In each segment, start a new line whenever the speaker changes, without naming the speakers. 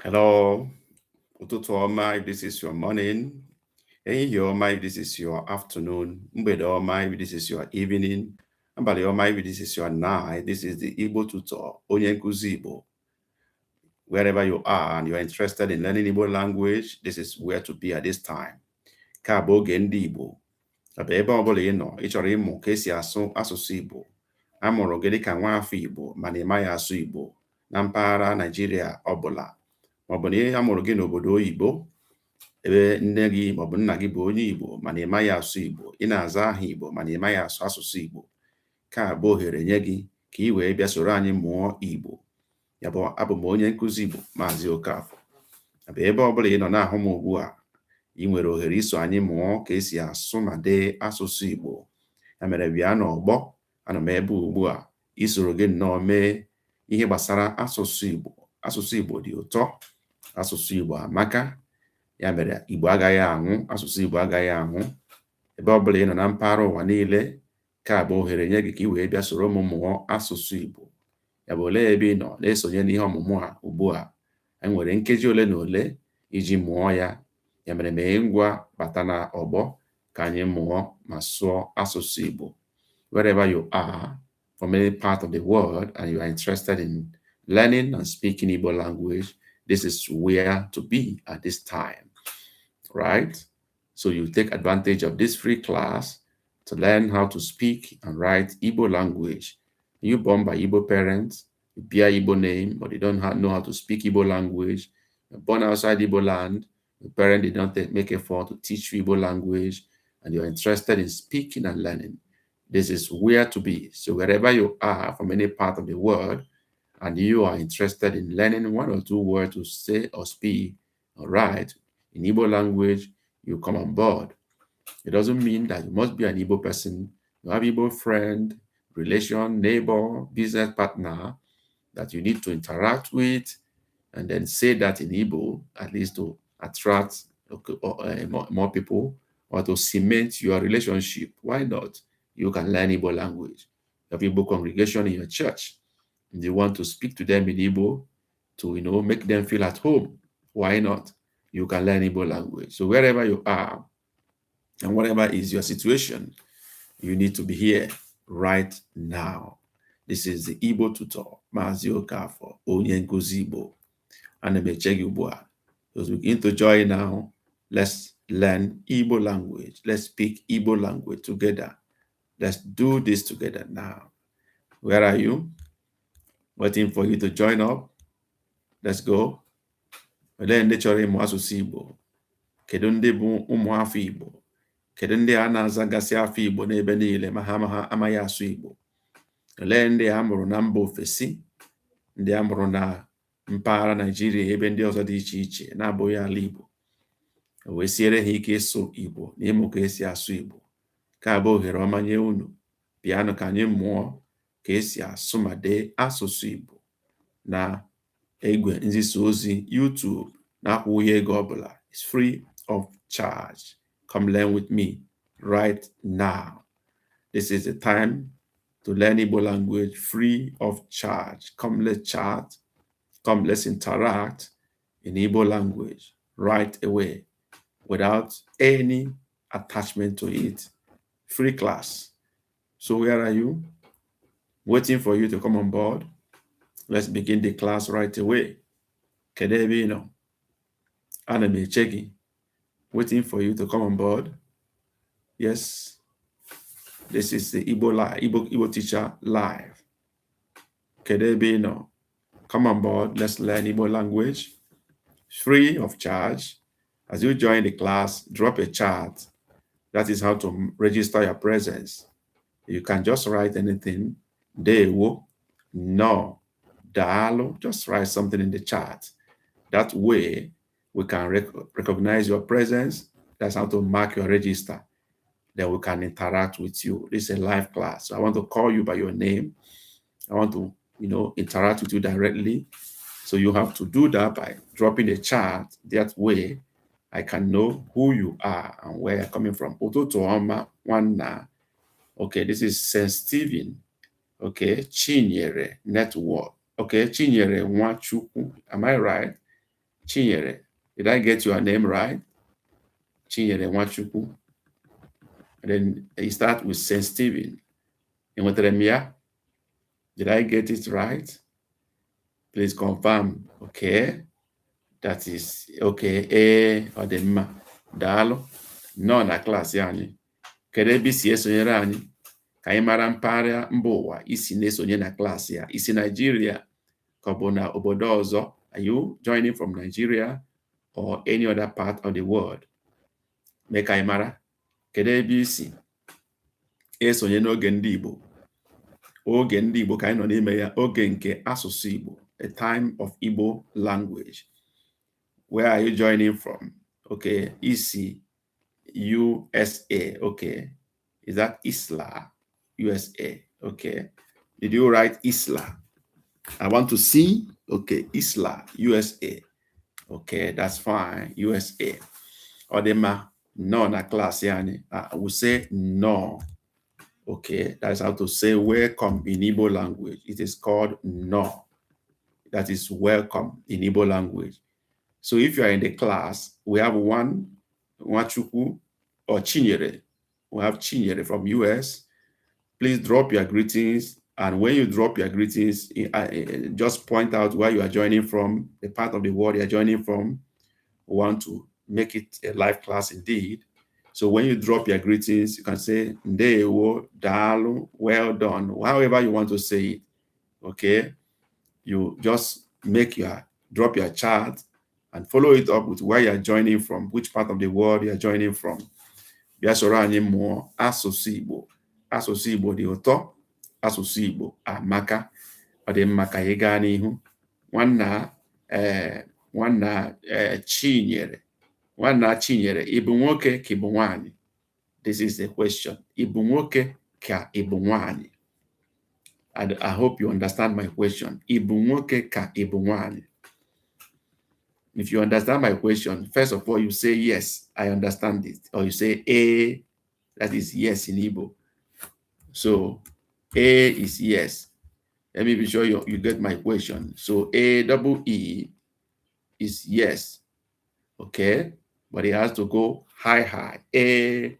Hello, ụtụtụ ọma if this is your morning, ehihie ọma if this is your afternoon, mgbede ọma if this is your evening, abalị ọma if this is your night. This is the Igbo tutor, onye nkuzi Igbo. Wherever you are and you are interested in learning Igbo language, this is where to be at this time. Ka bụ oge ndị Igbo. Ọ bụ ebe ọbụla ị nọ, ị chọrọ ịmụ ka esi asụ asụsụ Igbo. A mụrụ gị dịka nwa afọ Igbo mana ị maghị asụ Igbo na mpaghara Nigeria ọbụla. Maọbụ na ihe a mụrụ gị n'obodo oyibo ebe nne gị maọbụ nna gị bụ onye Igbo mana ị maghị asụ Igbo, ị na-aza aha Igbo mana ị maghị asụ asụsụ Igbo. Ka bụ ohere nye gị ka ị wee bịa soro anyị mụọ Igbo. Ya bụ abụ m onye nkuzi Igbo Maazị Okafọ. Abụ ebe ọbụla ị nọ na-ahụ m ugbu a, ị nwere ohere iso anyị mụọ ka esi asụ ma dee asụsụ Igbo. Ya mere bịa n'ọgbọ, ana m ebe ugbu a isoro gị nnọọ mee ihe gbasara asụsụ Igbo. Asụsụ Igbo dị ụtọ, asụsụ Igbo amaka. Ya mere Igbo agaghị anwụ, asụsụ Igbo agaghị anwụ. Ebe ọbụla ị nọ na mpaghara ụwa niile, ka bụ ohere nye gị ka ị wee bịa soro m mụọ asụsụ Igbo. Ya bụ olee ebe ị nọ na-esonye n'ihe ọmụmụ a ugbu a. Anyị nwere nkeji ole na ole iji mụọ ya. Ya mere mee ngwa bata na ọgbọ ka anyị mụọ ma sụọ asụsụ Igbo. Wherever you are, from any part of the world, and you are interested in learning and speaking Igbo language, this is where to be at this time, right? So you take advantage of this free class to learn how to speak and write Igbo language. You born by Igbo parents, you bear Igbo name, but you don't know how to speak Igbo language. You're born outside Igbo land, your parents did not make effort to teach you Igbo language, and you're interested in speaking and learning. This is where to be. So wherever you are from any part of the world, and you are interested in learning one or two words to say or speak or write in Igbo language, you come on board. It doesn't mean that you must be an Igbo person. You have Igbo friend, relation, neighbor, business partner that you need to interact with, and then say that in Igbo, at least to attract more people or to cement your relationship. Why not? You can learn Igbo language. You have Igbo congregation in your church, and you want to speak to them in Igbo to, make them feel at home. Why not? You can learn Igbo language. So wherever you are and whatever is your situation, you need to be here right now. This is the Igbo tutor, Maazị Okafọ, onye nkuzi Igbo. Ana m eche gị ugbu a. As we begin to join now, let's learn Igbo language. Let's speak Igbo language together. Let's do this together now. Where are you? Waiting for you to join up. Let's go. Olee ndị chọrọ ịmụ asụsụ Igbo? Kedu ndị bụ ụmụafọ Igbo? Kedu ndị a na-azagasị afọ Igbo n'ebe niile ma ha amaghị asụ Igbo? Olee ndị a mụrụ na mba ofesi, ndị a mụrụ na mpaghara Nigeria ebe ndị ọzọ dị iche iche na-abụghị ala Igbo, wee siere ha ike ịsụ Igbo na ịmụ ka esi asụ Igbo? Ka bụ ohere ọma nye unu. Bịanụ ka anyị mụọ ka esi asụ ma dee asụsụ Igbo na igwe nzisa ozi YouTube na-akwụghị ego ọbụla. It's free of charge. Come learn with me right now. This is the time to learn Igbo language free of charge. Come, let's chat. Come, let's interact in Igbo language right away without any attachment to it. Free class. So where are you? Waiting for you to come on board. Let's begin the class right away. Kedu ebe ị nọ? Ana m eche gị. Waiting for you to come on board. Yes, this is the Igbo teacher live. Kedu ebe ị nọ? Come on board. Let's learn Igbo language free of charge. As you join the class, drop a chat. That is how to register your presence. You can just write anything. Dewo, no, dalo. Just write something in the chat. That way, we can recognize your presence. That's how to mark your register. Then we can interact with you. This is a live class. So I want to call you by your name. I want to, interact with you directly. So you have to do that by dropping a chat. That way, I can know who you are and where you're coming from. Ụtụtụ ọma. Okay, this is St. Stephen. Okay, Chinyere Network. Okay, Chinyere Nwachukwu. Am I right? Chinyere. Did I get your name right? Chinyere Nwachukwu. And then you start with St. Stephen. Enweterem. Did I get it right? Please confirm. Okay. That is okay. Ọ dị mma. Daalụ. Nọ na klaasị anyị. Kedu ebe isi esonyere anyị? Ka anyị mara mpaghara mba ụwa isi na-esonye na klaasị ya. Isi Nigeria ka ọ bụ na obodo ọzọ? Are you joining from Nigeria or any other part of the world? Mee ka anyị mara. Kedu ebe isi esonye n'oge ndị Igbo? Oge ndị Igbo ka anyị nọ n'ime ya. Oge nke asụsụ Igbo. A time of Igbo language. Where are you joining from? Okay, isi USA. Okay, is that Isla? USA. Okay, did you write Isla? I want to see. Okay, Isla, USA. Okay, that's fine. USA. Odema, no na class yani. We say no. Okay, that's how to say welcome in Igbo language. It is called no. That is welcome in Igbo language. So if you are in the class, we have one Nwachukwu or Chinyere. We have Chinyere from US. Please drop your greetings. And when you drop your greetings, just point out where you are joining from, the part of the world you are joining from. We want to make it a live class indeed. So when you drop your greetings, you can say, Ndewo, Dalu, well done, however you want to say it. Okay? You just drop your chart and follow it up with where you are joining from, which part of the world you are joining from. Bịa soro anyị mụọ asụsụ Igbo. Asụsụ Igbo dị ụtọ. Asụsụ Igbo amaka. Ọ dị mma ka anyị gaa n'ihu. Nwanna Chinyere. Nwanna Chinyere, ị bụ nwoke ka ị bụ nwaanyị? This is the question. Ị bụ nwoke ka ị bụ nwaanyị? I hope you understand my question. Ị bụ nwoke ka ị bụ nwaanyị? If you understand my question, first of all, you say, yes, I understand it. Or you say, A, that is yes in Igbo. So, A is yes. Let me be sure you get my question. So, A-double-E is yes. Okay? But it has to go high, high. A.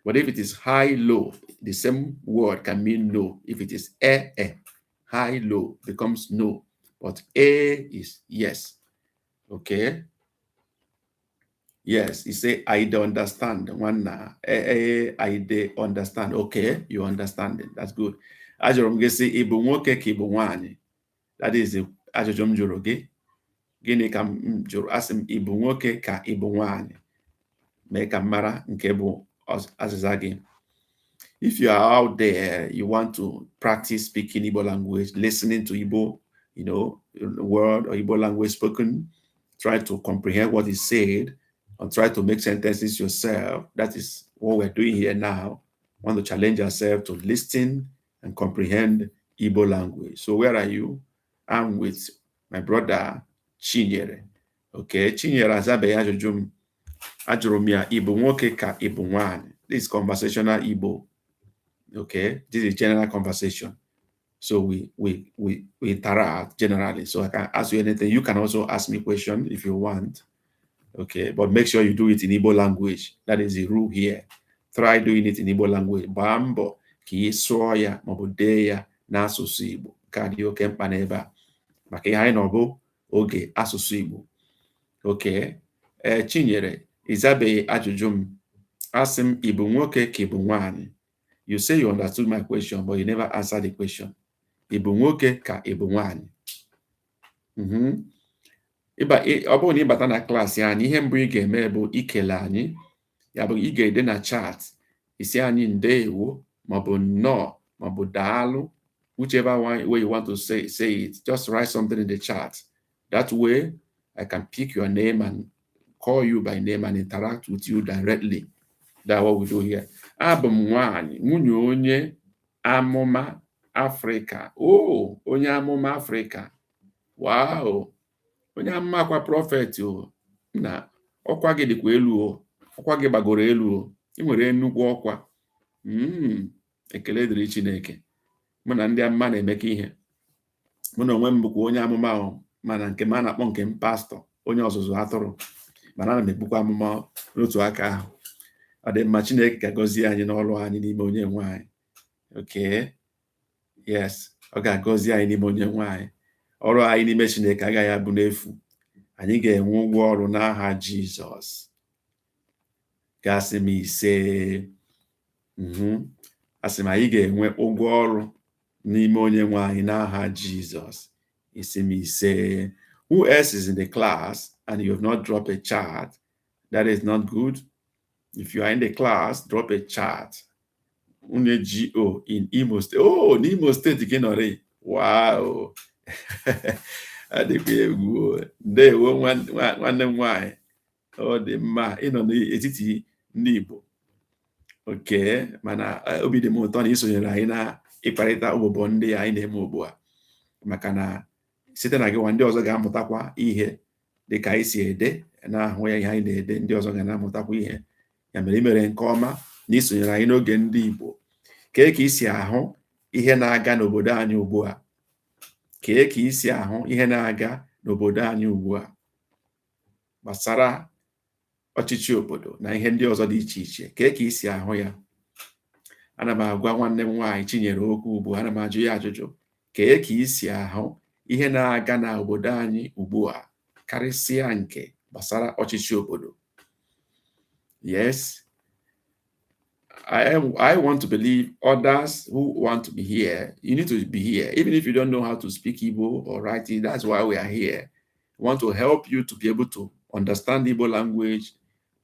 But if it is high, low, the same word can mean no. If it is high, low becomes no. But A is yes. Okay. Yes, you say I don't understand. One I dey understand. Okay, you understand it. That's good. Ajụrụ m gị sị ị bụ nwoke ka ị bụ nwaanyị? That is ajụjụ m jụrụ gị. Gịnị ka m jụrụ? Asị m ị bụ nwoke ka ị bụ nwaanyị? Mee ka m mara nke bụ azịza gị. If you are out there, you want to practice speaking Igbo language, listening to Igbo, word or Igbo language spoken, try to comprehend what is said, and try to make sentences yourself. That is what we're doing here now. We want to challenge ourselves to listen and comprehend Igbo language. So where are you? I'm with my brother Chinyere. Okay, Chinyere azabe ajụjụ m. Ajụrụ m ya, ị bụ nwoke ka ị bụ nwaanyị? This is conversational Igbo. Okay, this is general conversation. So we interact generally. So I can ask you anything. You can also ask me questions if you want. Okay, but make sure you do it in Igbo language. That is the rule here. Try doing it in Igbo language. Bambo ki soya mabudeya n'asụsụ Igbo. Ka dị oke mkpa n'ebe a. Maka ihe anyị nọ bụ oge asụsụ Igbo. Okay. Chinyere, izabeghị ajụjụ m. Asị m, ị bụ nwoke ka ị bụ nwaanyị? You say you understood my question, but you never answered the question. Ị bụ nwoke ka ị bụ nwaanyị? Ọ bụrụ na ịbata na klaasị anyị, ihe mbụ ị ga-eme bụ ikele anyị. Ya bụ ị ga-ede na chat isi anyị ndewo maọbụ nnọọ maọbụ daalụ, whichever way you want to say it. Just write something in the chat. That way I can pick your name and call you by name and interact with you directly. That's what we do here. Abụ m nwaanyị, nwunye onye amụma Afrịka. Oh, onye amụma Afrịka. Wow. Onye amụma kwa prọfet o. Na ọkwa gị dịkwa elu o. Ọkwa gị gbagoro elu o. Ị nwere nnukwu ọkwa. Ekele dịrị Chineke. Mụ na ndị amụma na-emekọ ihe. Mụ na onwe m bụkwa onye amụma o, mana nke m a na-akpọ nke m pastọ. onye ọzụzụ atụrụ mana ana m egbukwa amụma n'otu aka ahụ. Ọ dị mma, Chineke ga-agọzi anyị n'ọrụ anyị n'ime onye nwe anyị. Okay, yes, ọ ga-agọzi anyị n'ime onye nwe anyị. Ọrụ anyị n'ime Chineke agaghị abụ n'efu. Anyị ga-enwe ụgwọ ọrụ n'aha Jizọs. Gasị m ise. Asị m anyị ga-enwe ụgwọ ọrụ n'ime onye nwe anyị n'aha Jizọs. Isi m ise. Who else is in the class and you have not dropped a chat? That is not good. If you are in the class, drop a chat. Unye G.O. in Imo State. Oh, n'Imo State gị nọrị. Wow. Adịkwa egwu. Ndewo nwanne m nwanyị. Ọ dị mma ịnọ n'etiti ndị Igbo. Okay, mana obi dị m ụtọ na isonyere anyị na ịkparịta ụbụbọ ndị anyị na-eme ugbu a, maka na site na gị nwa ndị ọzọ ga-amụtakwa ihe dị ka anyị si ede na-ahụ ya ihe anyị na-ede, ndị ọzọ ga na-amụtakwa ihe. Ya mere imere nke ọma na isonyere anyị n'oge ndị Igbo. Kee ka isi ahụ ihe na-aga n'obodo anyị ugbu a? Kee ka isi ahụ ihe na-aga n'obodo anyị ugbu a gbasara ọchịchị obodo na ihe ndị ọzọ dị iche iche? Kee ka isi ahụ ya? Ana m agwa nwanne m nwaanyị Chinyere okwu ugbu a, ana m ajụ ya ajụjụ. Kee ka isi ahụ ihe na-aga na obodo anyị ugbu a, karịsịa nke gbasara ọchịchị obodo? Yes, I want to believe others who want to be here. You need to be here. Even if you don't know how to speak Igbo or write it, that's why we are here. We want to help you to be able to understand Igbo language,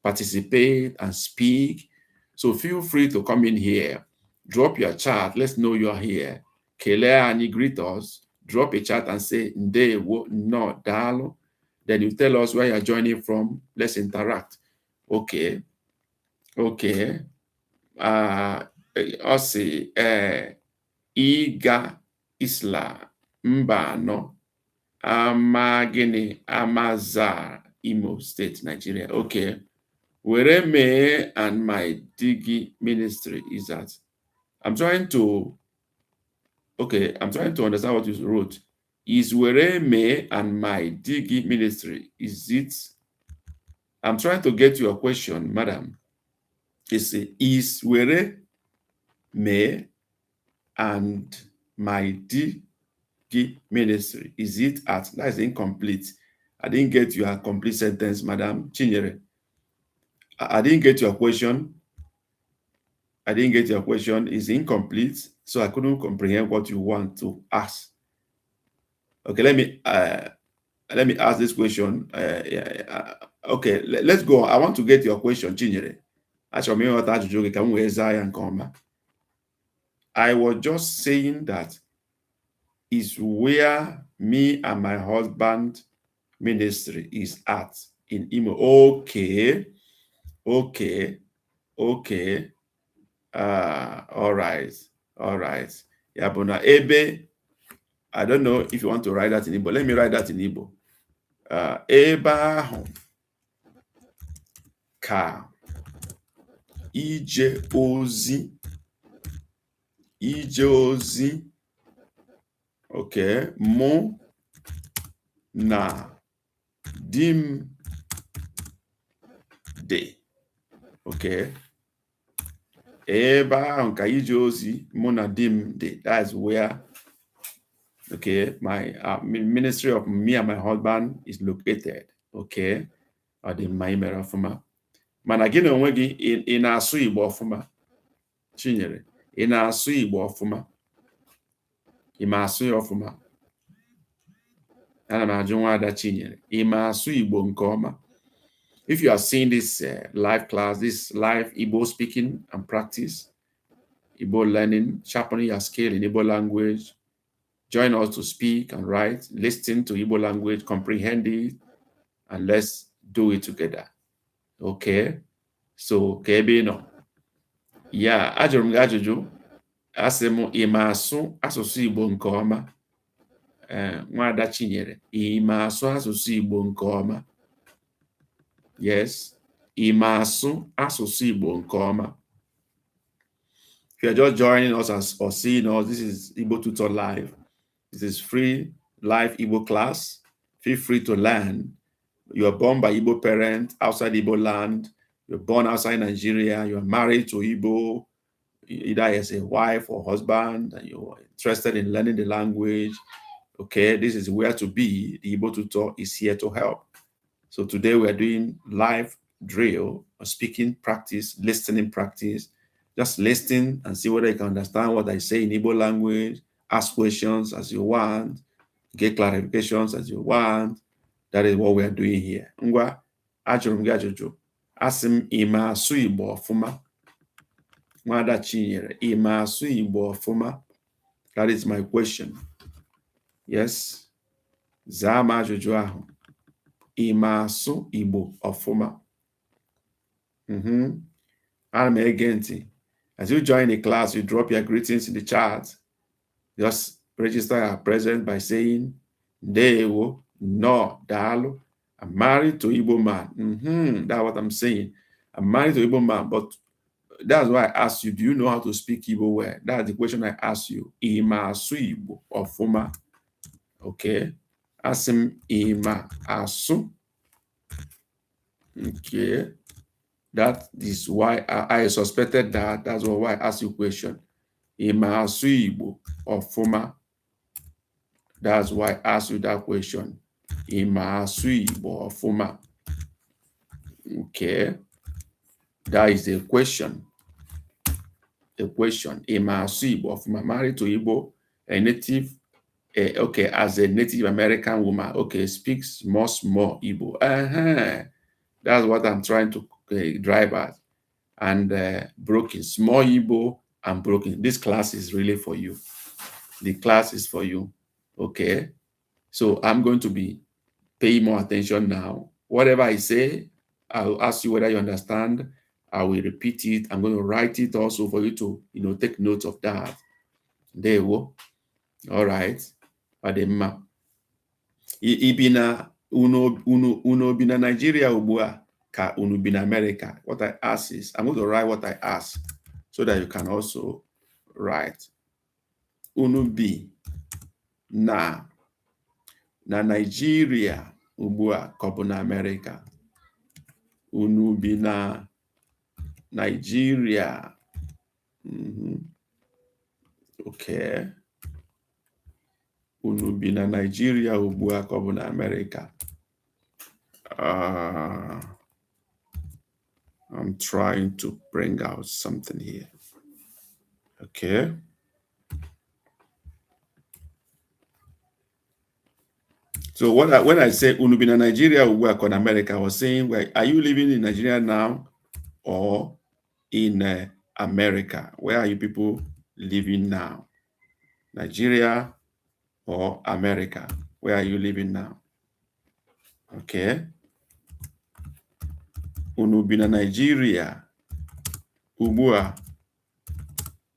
participate and speak. So feel free to come in here. Drop your chat. Let's know you are here. Kelee anyị, greet us. Drop a chat and say, Ndewo, no, dalo. Then you tell us where you're joining from. Let's interact. Okay. Okay. Osi Iga Isla Mbano Amagini Amaza, Imo State, Nigeria. Okay. Where me and my Digi ministry is at. I'm trying to understand what you wrote. Is where me and my Digi ministry, is it? I'm trying to get your question, madam. Is where me and my Digi ministry, is it at? That is incomplete. I didn't get your complete sentence, Madam Chinyere. I didn't get your question. I didn't get your question. It's incomplete, so I couldn't comprehend what you want to ask. Okay, let me ask this question. Okay, let's go. I want to get your question, Chinyere. I was just saying that is where me and my husband ministry is at in Imo. Okay. All right. Yabuna ebe. I don't know if you want to write that in Igbo. Let me write that in Igbo. Ebe ahụ ka ije ozi. Okay, mụ na di m dị. Okay, ebe ahụ ka ije ozi mụ na di m dị. That's where, okay, my ministry of me and my husband is located. Okay, ọ dị mma imere ọfụma. Mana gị na onwe gị ị na-asụ Igbo ọfụma? Chinyere, ị na-asụ Igbo ọfụma? Ị ma asụ ya ọfụma? Ana m ajụ nwaada Chinyere, ị ma asụ Igbo nke ọma? If you are seeing this live class, this live Igbo speaking and practice, Igbo learning, sharpening your skill in Igbo language, join us to speak and write, listen to Igbo language, comprehend it, and let's do it together. Okay? So, ka ebe ị nọ. Ya, ajụrụ m gị ajụjụ. Asị m, ị ma asụ asụsụ Igbo nke ọma? Nwaada Chinyere, ị ma asụ asụsụ Igbo nke ọma? Yes, ị ma asụ asụsụ Igbo nke ọma? If you are just joining us or seeing us, this is Igbo Tutor Live. This is free live Igbo class. Feel free to learn. You are born by Igbo parents outside Igbo land. You're born outside Nigeria. You're married to Igbo, either as a wife or husband, and you're interested in learning the language. Okay, this is where to be. The Igbo tutor is here to help. So today we are doing live drill, speaking practice, listening practice. Just listen and see whether you can understand what I say in Igbo language. Ask questions as you want. Get clarifications as you want. That is what we are doing here. Ngwa, ajụrụ m gị ajụjụ. Asị m, ị ma asụ Igbo ọfụma? Nwada Chinyere, ị ma asụ Igbo ọfụma? That is my question. Yes. Zaa m ajụjụ ahụ. Ị ma asụ Igbo ọfụma? Ana m ege ntị. As you join the class, you drop your greetings in the chat. Just register your presence by saying, Ndewo, no, Dalo. I'm married to Igbo man. That's what I'm saying. I'm married to Igbo man, but that's why I asked you, do you know how to speak Igbo well? That's the question I asked you. Ima asu Igbo ọfụma. Okay. Asim ima asu. Okay. That is why I suspected that. That's why I asked you a question. Ima asu Igbo ọfụma. That's why I asked you that question. Ima asu Igbo ọfụma. Okay. That is a question. A question. Ima asu Igbo ọfụma. Married to Igbo, a native, okay, as a Native American woman, okay, speaks small Igbo. That's what I'm trying to drive at. And broken, small Igbo and broken. This class is really for you. The class is for you. Okay. So I'm going to be paying more attention now. Whatever I say, I'll ask you whether you understand. I will repeat it. I'm going to write it also for you to, take note of that. There you go. All right. Ademma. Ibina uno bina Nigeria ubua ka unu bina America. What I ask is, I'm going to write what I ask so that you can also write. Unu bi na Nigeria ubua ka bụ na America. Unu bi na Nigeria. Okay. Unu bi na Nigeria ubua ka bụ na America. I'm trying to bring out something here. Okay. So when I say unu bi na Nigeria ubua ka na America, I was saying, well, are you living in Nigeria now or in America? Where are you people living now? Nigeria or America? Where are you living now? Okay. Unu bi na Nigeria ubua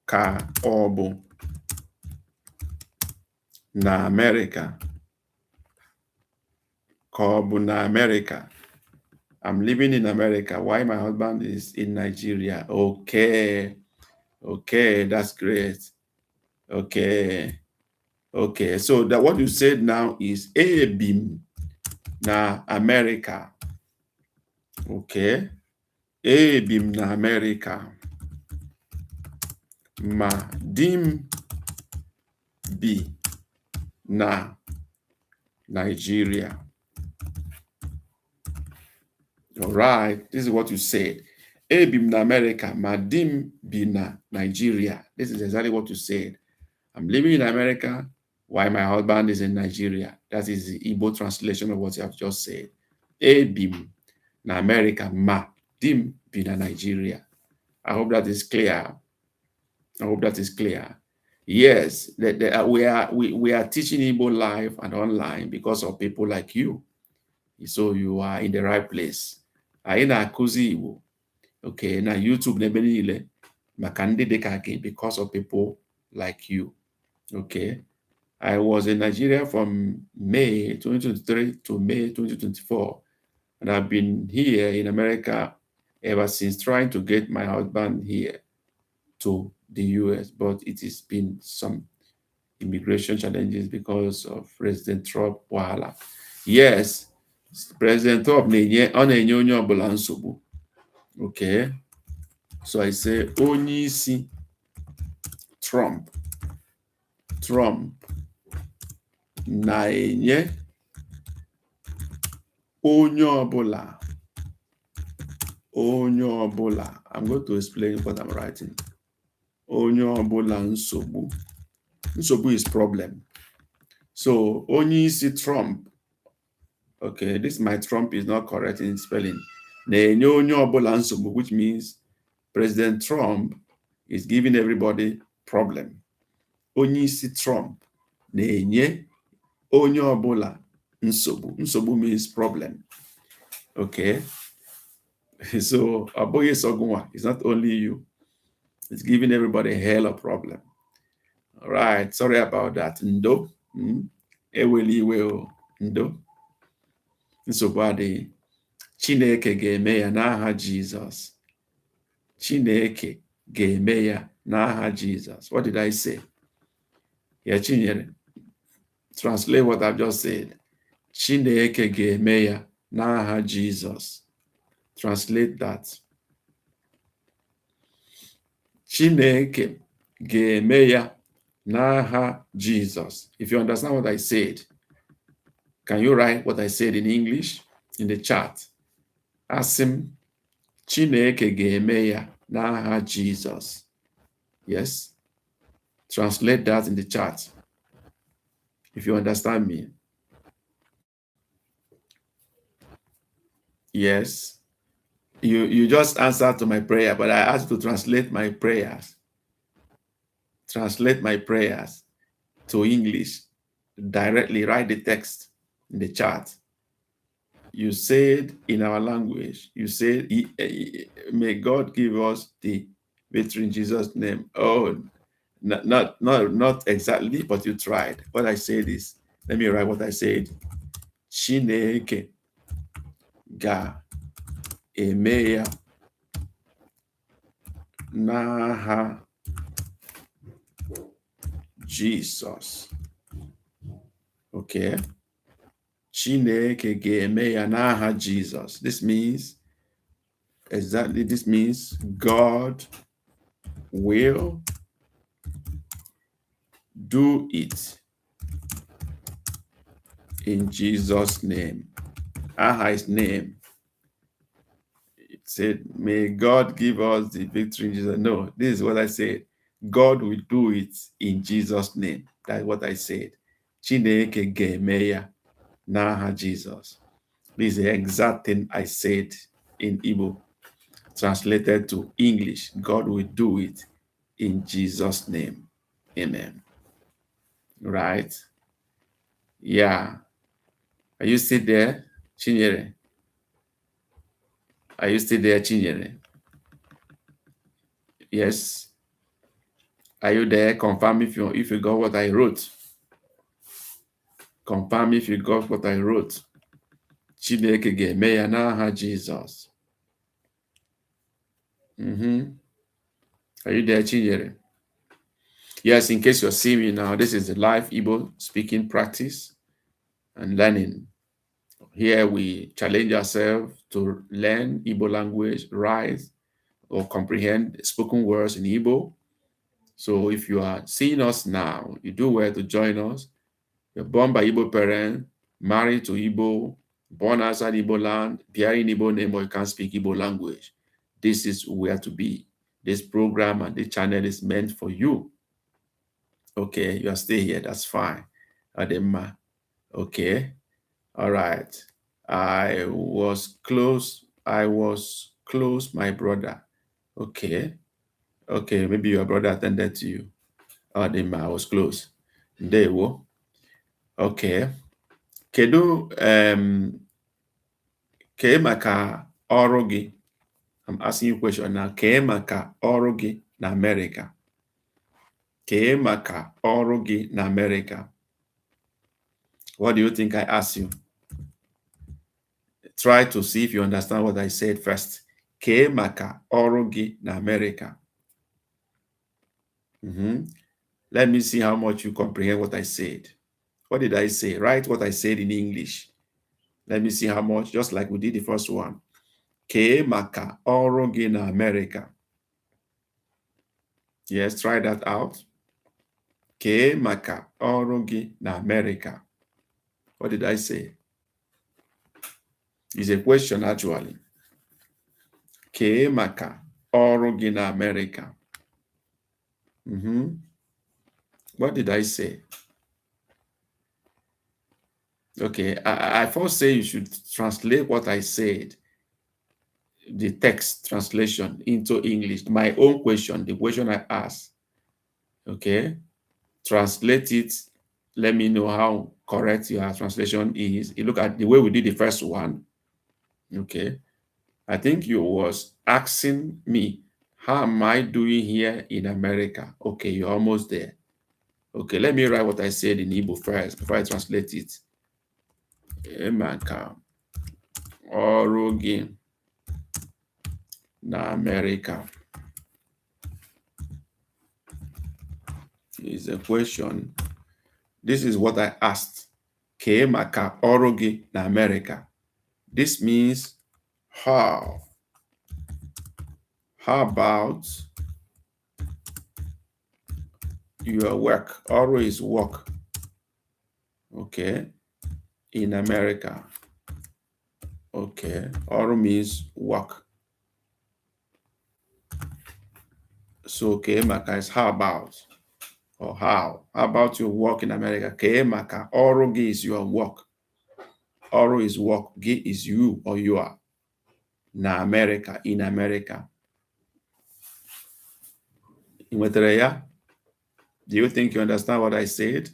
ka ọ bụ na America? Ka ọ bụ na America? I'm living in America. Why my husband is in Nigeria? Okay. Okay, that's great. Okay. Okay, so that what you said now is ebim na America. Okay. Ebim na America. Ma dim bi na Nigeria. All right, this is what you said. Ebim na America, ma dim bi na Nigeria. This is exactly what you said. I'm living in America while my husband is in Nigeria. That is the Igbo translation of what you have just said. Ebim na America, ma dim bi na Nigeria. I hope that is clear. I hope that is clear. Yes, we are teaching Igbo live and online because of people like you. So you are in the right place. Anyị na-akụzi Igbo, okay, na YouTube n'ebe niile maka ndị dịka gị because of people like you. Okay. I was in Nigeria from May 2023 to May 2024, and I've been here in America ever since, trying to get my husband here to the US, but it has been some immigration challenges because of President Trump. Wahala. Yes. President Trump na-enye onye ọbụla nsogbu. Okay. So I say onye isi Trump na-enye onye ọbụla. I'm going to explain what I'm writing. Onye ọbụla nsogbu. Nsogbu is problem. So onye isi Trump. Okay, this my Trump is not correct in spelling. Na-enye onye ọbụla nsogbu, which means President Trump is giving everybody problem. Onye isi Trump na-enye onye ọbụla nsogbu. Nsogbu means problem. Okay. So abụghị sọgụnwa, it's not only you. It's giving everybody a hell of a problem. All right, sorry about that. Ndo. Eweli iwe o. Ndo. Nsogbu adịghị. Chineke ga-eme ya n'aha Jesus. Chineke ga-eme ya n'aha Jesus. What did I say? Yeah, Chinyere. Translate what I've just said. Chineke ga-eme ya n'aha Jesus. Translate that. Chineke ga-eme ya n'aha Jesus. If you understand what I said, can you write what I said in English in the chat? Ask him, Chineke ga-eme ya n'aha Jesus. Yes. Translate that in the chat if you understand me. Yes. You just answered to my prayer, but I asked you to translate my prayers. Translate my prayers to English. Directly write the text in the chat. You said in our language, you said, may God give us the victory in Jesus' name. Oh, not exactly, but you tried. What I said is, let me write what I said. Chineke ga-eme ya n'aha Jesus. Okay. Chineke ga-eme ya n'aha Jesus. This means God will do it in Jesus' name. Aha is name. It said, may God give us the victory in Jesus. No, this is what I said. God will do it in Jesus' name. That's what I said. Chineke ga-eme ya n'aha Jesus. This is the exact thing I said in Igbo. Translated to English, God will do it in Jesus' name. Amen. Right? Yeah. Are you still there, Chinyere? Are you still there, Chinyere? Yes. Are you there? Confirm if you got what I wrote. Confirm if you got what I wrote. Chineke ga-eme ya n'aha Jesus. Are you there, Chinyere? Yes, in case you're seeing me now, this is the live Igbo speaking practice and learning. Here we challenge ourselves to learn Igbo language, write or comprehend spoken words in Igbo. So if you are seeing us now, you do well to join us. You're born by Igbo parents, married to Igbo, born outside Igbo land, bearing Igbo name, or you can't speak Igbo language. This is where to be. This program and this channel is meant for you. Okay, you are still here. That's fine. Adema. Okay. All right. I was close, my brother. Okay. Okay, maybe your brother attended to you. Adema, I was close. Ndewo. Okay. Kedu kee maka ọrụ gị? I'm asking you a question now. Kee maka ọrụ gị na America? Kee maka ọrụ gị na America? What do you think I asked you? Try to see if you understand what I said first. Kee maka ọrụ gị na America? Let me see how much you comprehend what I said. What did I say? Write what I said in English. Let me see how much, just like we did the first one. Kee maka ọrụ gị na America. Yes, try that out. Kee maka ọrụ gị na America. What did I say? It's a question actually. Kee maka ọrụ gị na America. What did I say? Okay, I first say you should translate what I said, the text translation into English, my own question, the question I asked. Okay, translate it. Let me know how correct your translation is. You look at the way we did the first one. Okay, I think you was asking me, how am I doing here in America? Okay, you're almost there. Okay, let me write what I said in Igbo first before I translate it. Emeka ọrụ gị na America is a question. This is what I asked. Kee maka ọrụ gị na America. This means how. How about your work? Ọrụ is work. Okay. In America. Okay. Ọrụ means work. So kee maka is how about, or how. How about your work in America? Kee maka ọrụ gị is your work. Ọrụ is work. Gị is you or you are. Na America, in America. Ya? Do you think you understand what I said?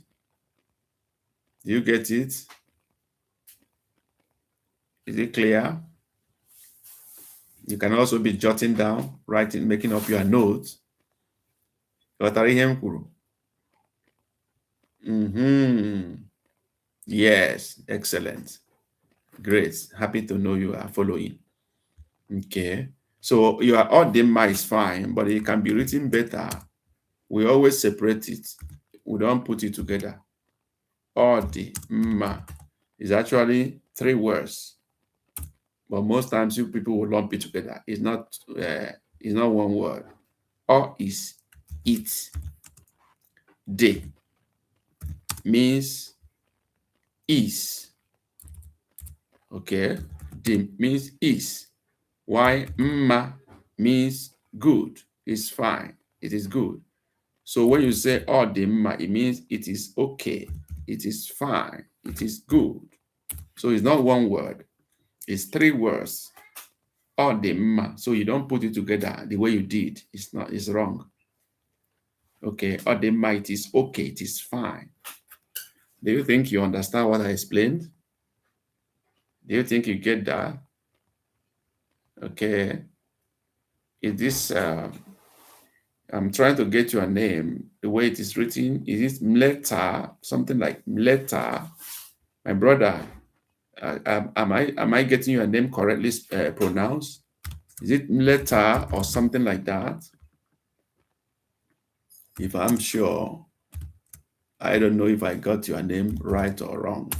Do you get it? Is it clear? You can also be jotting down, writing, making up your notes. Yes, excellent. Great. Happy to know you are following. Okay. So your Odema is fine, but it can be written better. We always separate it. We don't put it together. Odema is actually 3 words, but most times you people will lump it together. It's not one word. O is it. De means is. Okay. De means is. Why mma means good. It's fine. It is good. So when you say odimma, it means it is okay. It is fine. It is good. So it's not one word. It's 3 words. Odimma. So you don't put it together the way you did. It's wrong. Okay. Odimma, it is okay. It is fine. Do you think you understand what I explained? Do you think you get that? Okay. Is this I'm trying to get your name. The way it is written, is it Mleta? Something like Mleta. My brother, am I getting your name correctly pronounced? Is it Mleta or something like that? If I'm sure, I don't know if I got your name right or wrong,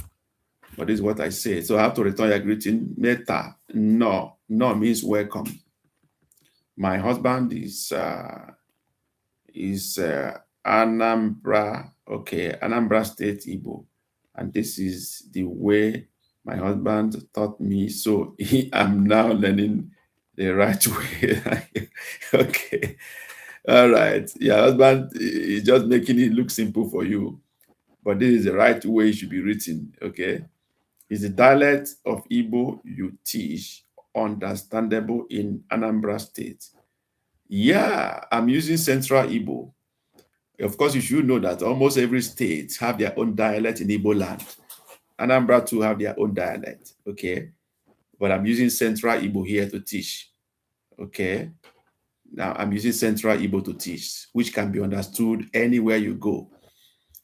but this is what I say. So I have to return your greeting. Meta. No means welcome. My husband is Anambra, okay, Anambra State Igbo. And this is the way my husband taught me. So I'm now learning the right way. Okay. All right. Your husband is just making it look simple for you. But this is the right way it should be written. Okay. It's the dialect of Igbo you teach, understandable in Anambra State. Yeah, I'm using Central Igbo. Of course, you should know that almost every state have their own dialect in Igbo land. Anambra too have their own dialect, okay? But I'm using Central Igbo here to teach, okay? Now, I'm using Central Igbo to teach, which can be understood anywhere you go.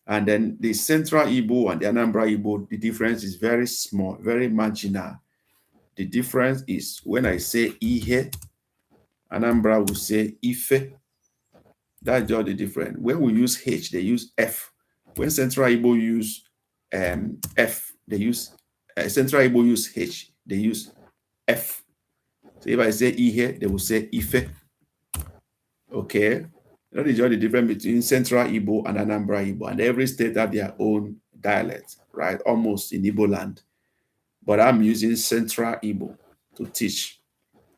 And then the Central Igbo and the Anambra Igbo, the difference is very small, very marginal. The difference is when I say Ihe, Anambra will say Ife. That's just the difference. When we use H, they use F. When Central Igbo use F, they use Central Igbo use H, they use F. So if I say ihe, they will say ife. Okay, that is just the difference between Central Igbo and Anambra Igbo, and every state have their own dialect, right? Almost in Igbo land, but I'm using Central Igbo to teach.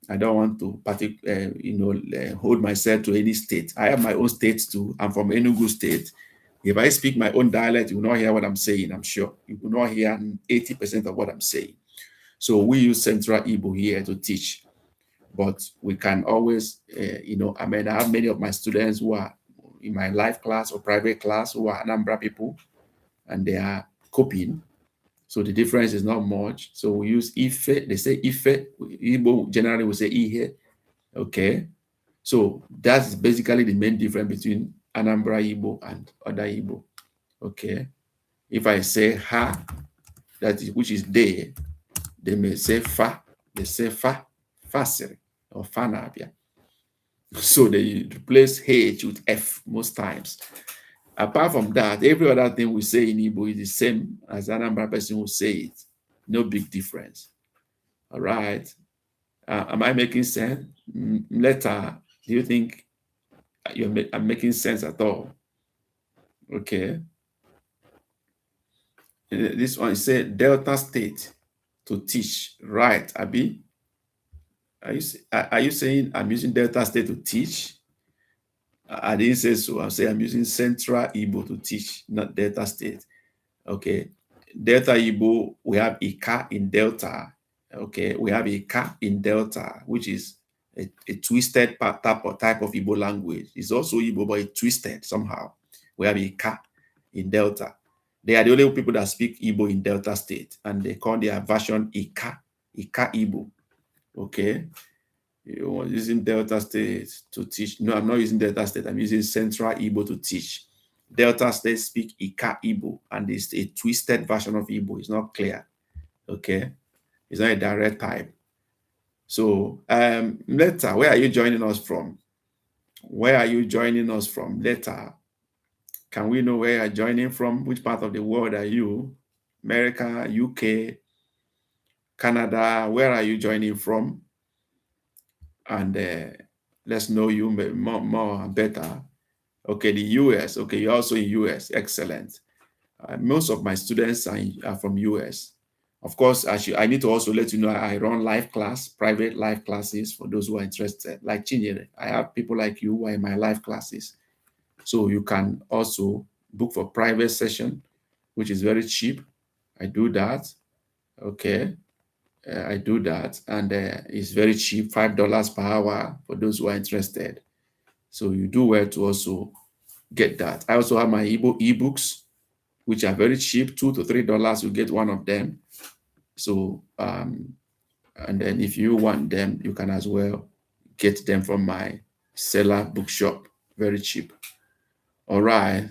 I don't want to hold myself to any state. I have my own state too. I'm from Enugu State. If I speak my own dialect, you will not hear what I'm saying, I'm sure. You will not hear 80% of what I'm saying. So we use Central Igbo here to teach. But we can always, I have many of my students who are in my live class or private class who are Anambra people, and they are copying. So the difference is not much. So we use Ife. They say Ife. Igbo generally will say Ihe. Okay. So that's basically the main difference between Anambra Igbo and other Igbo. Okay. If I say Ha, which is they may say Fa. They say Fa, Fasiri, or Fanabia. So they replace H with F most times. Apart from that, every other thing we say in Igbo is the same as Anambra person will say it. No big difference. All right. Am I making sense? Later, do you think I'm making sense at all? Okay. This one is say Delta State to teach. Right, Abi? Are you saying I'm using Delta State to teach? I didn't say so. I'm saying I'm using Central Igbo to teach, not Delta State. Okay. Delta Igbo, we have Ika in Delta. Okay. We have Ika in Delta, which is a twisted type of Igbo language. It's also Igbo, but it's twisted somehow. We have Ika in Delta. They are the only people that speak Igbo in Delta State, and they call their version Ika Igbo. Okay. You're using Delta State to teach. No, I'm not using Delta State. I'm using Central Igbo to teach. Delta State speak Ika Igbo, and it's a twisted version of Igbo. It's not clear. Okay. It's not a direct type. So, Leta, where are you joining us from? Where are you joining us from? Leta, can we know where you're joining from? Which part of the world are you? America, UK, Canada, where are you joining from? And let's know you more and better. Okay, the US. Okay, you're also in US. Excellent. Most of my students are from US. Of course, I need to also let you know I run live class, private live classes for those who are interested. Like Chinyere, I have people like you who are in my live classes. So you can also book for private session, which is very cheap. I do that. Okay. I do that, and it's very cheap, $5 per hour for those who are interested. So you do well to also get that. I also have my Igbo ebooks, which are very cheap, $2 to $3. You get one of them. So, and then if you want them, you can as well get them from my seller bookshop, very cheap. All right.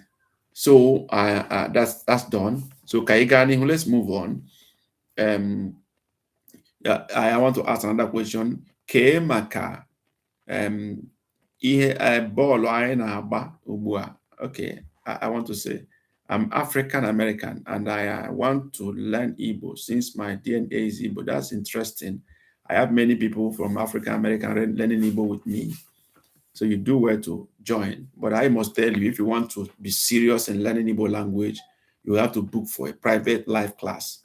So that's done. So Kaigani, let's move on. I want to ask another question. Kee maka ihe bọọlụ anyị na-agba ugbu a? Okay, I want to say I'm African American and I want to learn Igbo since my DNA is Igbo. That's interesting. I have many people from African American learning Igbo with me. So you do well to join. But I must tell you, if you want to be serious in learning Igbo language, you have to book for a private live class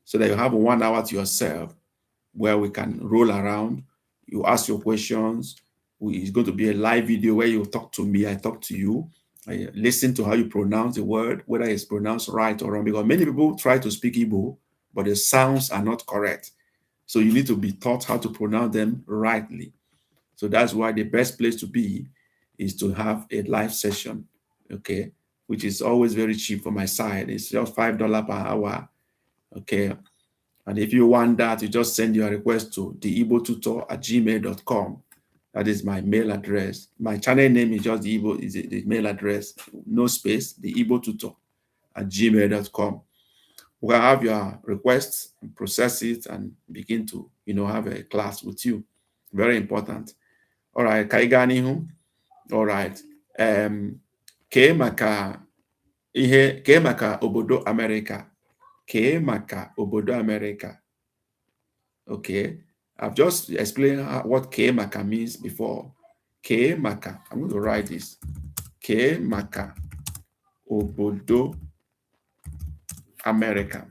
so that you have 1 hour to yourself where we can roll around. You ask your questions. It's going to be a live video where you talk to me, I talk to you. I listen to how you pronounce the word, whether it's pronounced right or wrong, because many people try to speak Igbo, but the sounds are not correct. So you need to be taught how to pronounce them rightly. So that's why the best place to be is to have a live session, okay, which is always very cheap for my side. It's just $5 per hour, okay. And if you want that, you just send your request to theigbotutor@gmail.com. That is my mail address. My channel name is just the mail address, no space, theigbotutor@gmail.com. We can have your requests and process it and begin to, have a class with you. Very important. All right, Kaiganihu. All right. Kee maka obodo America. Kee maka obodo America. Okay, I've just explained what kee maka means before. Kee maka, I'm going to write this. Kee maka obodo America.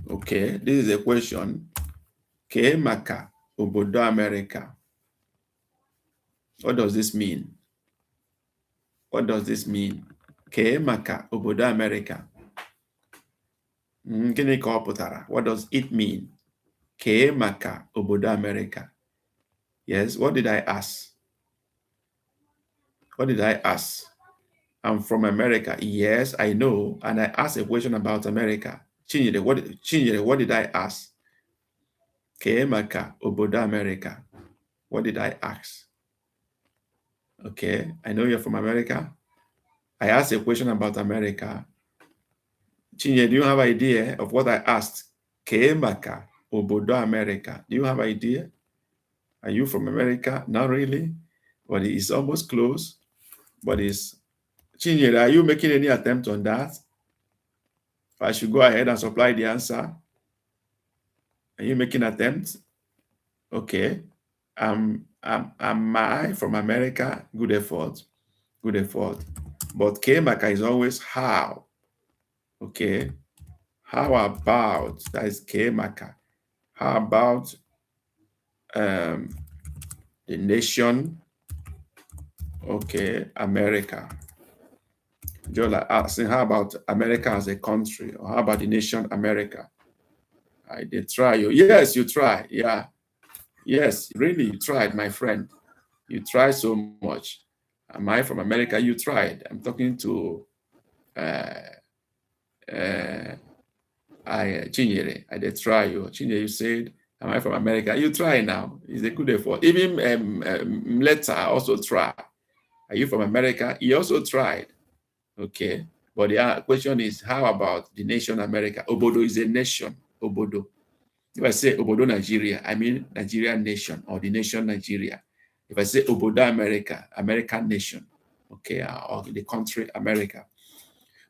Okay, this is a question. Kee maka obodo America. What does this mean? What does this mean? Kee maka obodo America. Gịnị ka ọ pụtara? What does it mean? Kee maka obodo America. Yes, what did I ask? What did I ask? I'm from America. Yes, I know. And I asked a question about America. Chinyere, what did I ask? Kee maka obodo America. What did I ask? Okay, I know you're from America. I asked a question about America. Chinyere, do you have an idea of what I asked? Kee maka obodo America. Do you have an idea? Are you from America? Not really, but it's almost close. But it's Chinyere, are you making any attempt on that? I should go ahead and supply the answer. Are you making attempts? Okay. Am I from America? Good effort. Good effort. But Kee maka is always how. Okay. How about, that is Kee maka. How about the nation? Okay, America. Just like asking, how about America as a country? Or how about the nation America? I did try you. Yes, you try. Yeah. Yes, really, you tried, my friend. You tried so much. Am I from America? You tried. I'm talking to Chinyere. I did try you. Chinyere, you said, am I from America? You try now. It's a good effort. Even Letter also try. Are you from America? He also tried. Okay. But the question is, how about the nation America? Obodo is a nation. Obodo. If I say Obodo Nigeria, I mean Nigerian nation or the nation Nigeria. If I say Obodo America, American nation, okay, or the country America.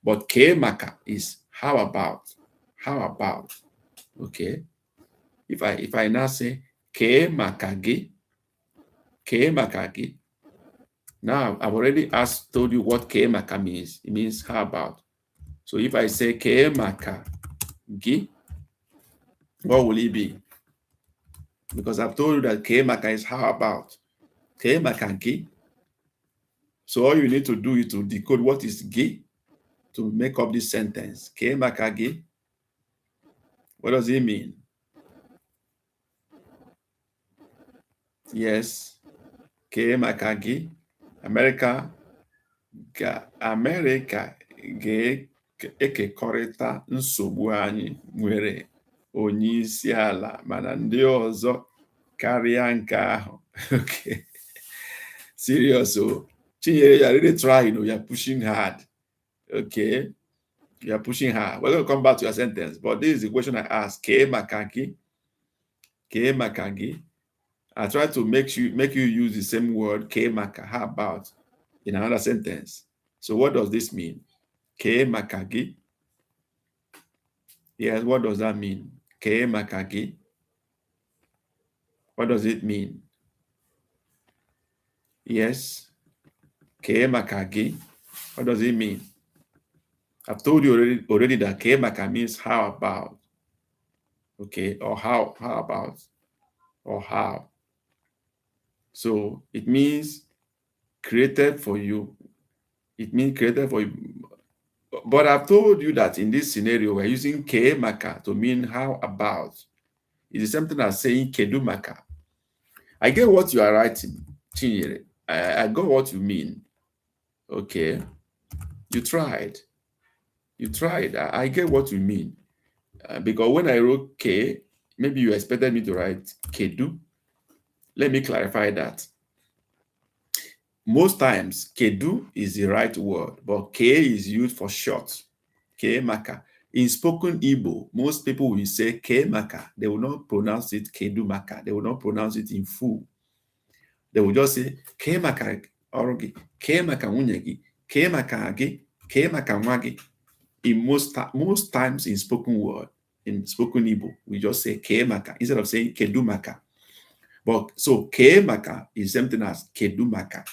But Kee maka is how about, okay. If I now say Kee maka gi, now I've already told you what Kee maka means. It means how about. So if I say Kee maka gi, what will it be? Because I've told you that Kee maka is how about. Kee maka gi. So all you need to do is to decode what is gi to make up this sentence. Kee maka gi. What does it mean? Yes. Kee maka gi. America ga-ekekọrịta nsogbu anyị nwere onye isi ala mana ndị ọzọ karịa nke ahụ. Okay. Serious. So Chinyere, you are really trying, you are pushing hard. Okay. You are pushing hard. We're going to come back to your sentence, but this is the question I asked. Kee maka gi. Kee maka gi. I try to make you use the same word, Kee maka, how about, in another sentence. So what does this mean? Kee maka gi. Yes, what does that mean? Kee maka gi. What does it mean? Yes. Kee maka gi. What does it mean? I've told you already that Kee maka means how about. Okay, or how about, or how. So it means created for you. It means created for you. But I've told you that in this scenario, we're using Kee maka to mean how about. It's the same thing as saying Kedu maka. I get what you are writing, Chinyere. I got what you mean. Okay. You tried. I get what you mean. Because when I wrote K, maybe you expected me to write Kedu. Let me clarify that. Most times, Kedu is the right word, but K is used for short. Kee maka. In spoken Igbo, most people will say Kee maka. They will not pronounce it Kedu maka. They will not pronounce it in full. They will just say Kee maka ọrụ gị, Kee maka nwunye gị, Kee maka gị, Kee maka nwa gị. in most times in spoken word, in spoken Igbo, we just say Keemaka instead of saying Kedumaka. But so Keemaka is something as Kedumaka.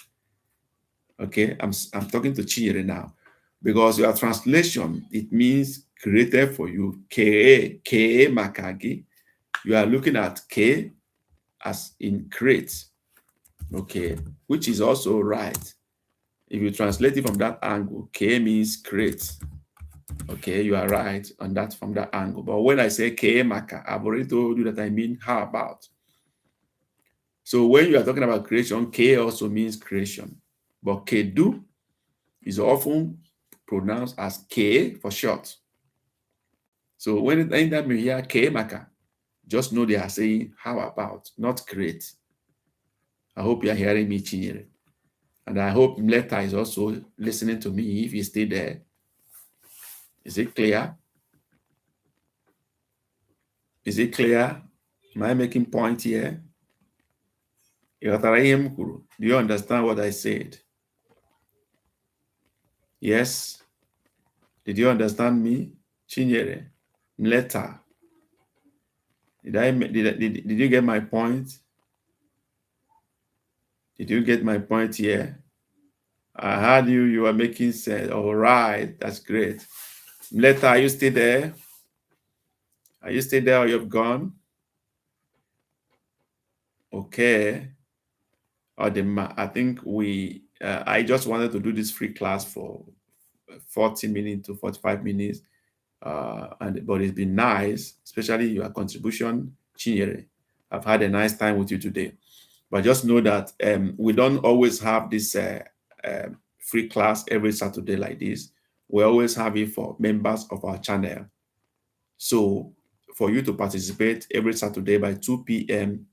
Okay, I'm talking to Chinyere now. Because your translation, it means created for you. Keemakagi. You are looking at K as in create. Okay, which is also right. If you translate it from that angle, K means create. Okay, you are right on that from that angle. But when I say Keemaka, I've already told you that I mean how about. So when you are talking about creation, K also means creation. But Kedu is often pronounced as K for short. So anytime you hear Keemaka, just know they are saying how about, not create. I hope you are hearing me, Chinyere. And I hope Mleta is also listening to me if you stay there. Is it clear? Is it clear? Am I making point here? Do you understand what I said? Yes? Did you understand me? Chinyere, Mleta. Did you get my point? Did you get my point here? I heard you are making sense. All right, that's great. Mleta, are you still there? Are you still there or you've gone? Okay. I think I just wanted to do this free class for 40 minutes to 45 minutes. But it's been nice, especially your contribution, Chinyere. I've had a nice time with you today. But just know that we don't always have this free class every Saturday like this. We always have it for members of our channel. So for you to participate every Saturday by 2 p.m.,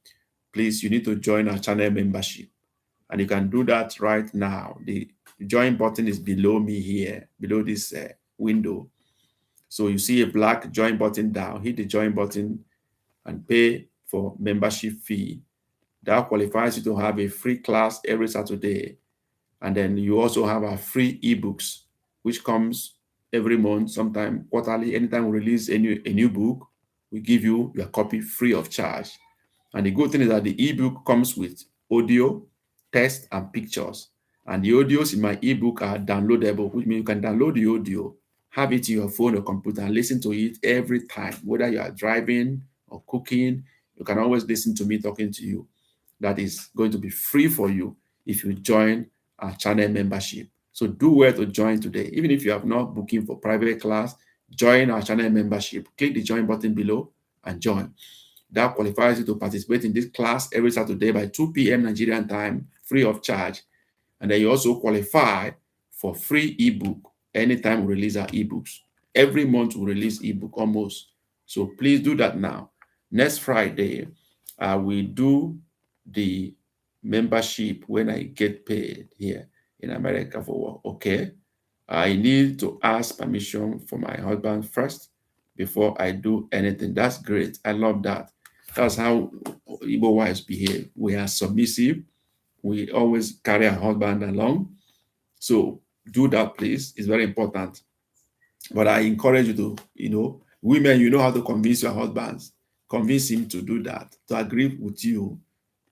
please, you need to join our channel membership. And you can do that right now. The join button is below me here, below this window. So you see a black join button down, hit the join button and pay for membership fee. That qualifies you to have a free class every Saturday. And then you also have our free ebooks, which comes every month, sometime quarterly. Anytime we release a new book, we give you your copy free of charge. And the good thing is that the ebook comes with audio, text, and pictures. And the audios in my ebook are downloadable, which means you can download the audio, have it in your phone or computer, and listen to it every time. Whether you are driving or cooking, you can always listen to me talking to you. That is going to be free for you if you join our channel membership. So do well to join today. Even if you have not booking for private class, join our channel membership. Click the join button below and join. That qualifies you to participate in this class every Saturday by 2 p.m. Nigerian time, free of charge. And then you also qualify for free ebook anytime we release our ebooks. Every month we release ebook almost. So please do that now. Next Friday, we do the membership when I get paid here in America for work. Okay. I need to ask permission from my husband first before I do anything. That's great. I love that. That's how Igbo wives behave. We are submissive. We always carry our husband along. So do that, please. It's very important. But I encourage you to, women, you know how to convince your husbands. Convince him to do that, to agree with you.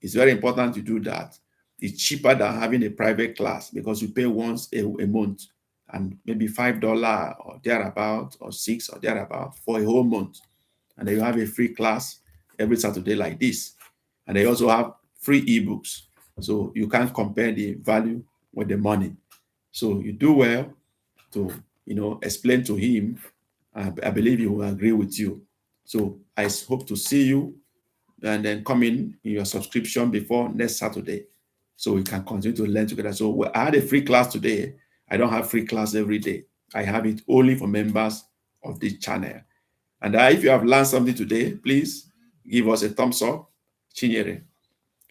It's very important to do that. It's cheaper than having a private class because you pay once a month and maybe $5 or thereabout or $6 or thereabout for a whole month. And then you have a free class every Saturday like this. And they also have free ebooks. So you can't compare the value with the money. So you do well to, explain to him. I believe he will agree with you. So I hope to see you and then come in your subscription before next Saturday so we can continue to learn together. So I had a free class today. I don't have free class every day. I have it only for members of this channel. And if you have learned something today, please give us a thumbs up, Chinyere,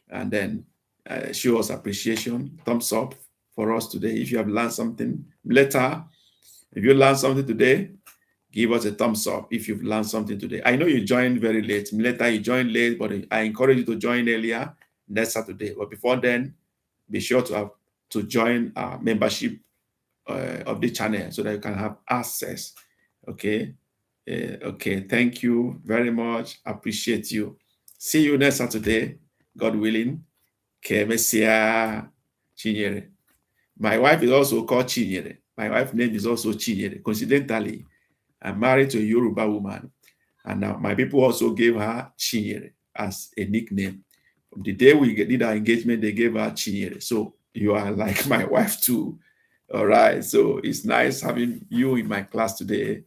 and then show us appreciation, thumbs up for us today. If you have learned something later, if you learned something today, give us a thumbs up if you've learned something today. I know you joined very late. Later you joined late, but I encourage you to join earlier next Saturday. But before then, be sure to join our membership of the channel so that you can have access. Okay. Okay. Thank you very much. Appreciate you. See you next Saturday, God willing. Kemesia Chinyere. My wife is also called Chinyere. My wife's name is also Chinyere. Coincidentally, I'm married to a Yoruba woman, and now my people also gave her Chinyere as a nickname. From the day we did our engagement, they gave her Chinyere. So you are like my wife too. All right. So it's nice having you in my class today.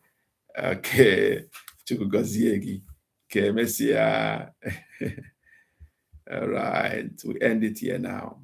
Okay. Chukugoziegi. Okay, Messia. All right. We end it here now.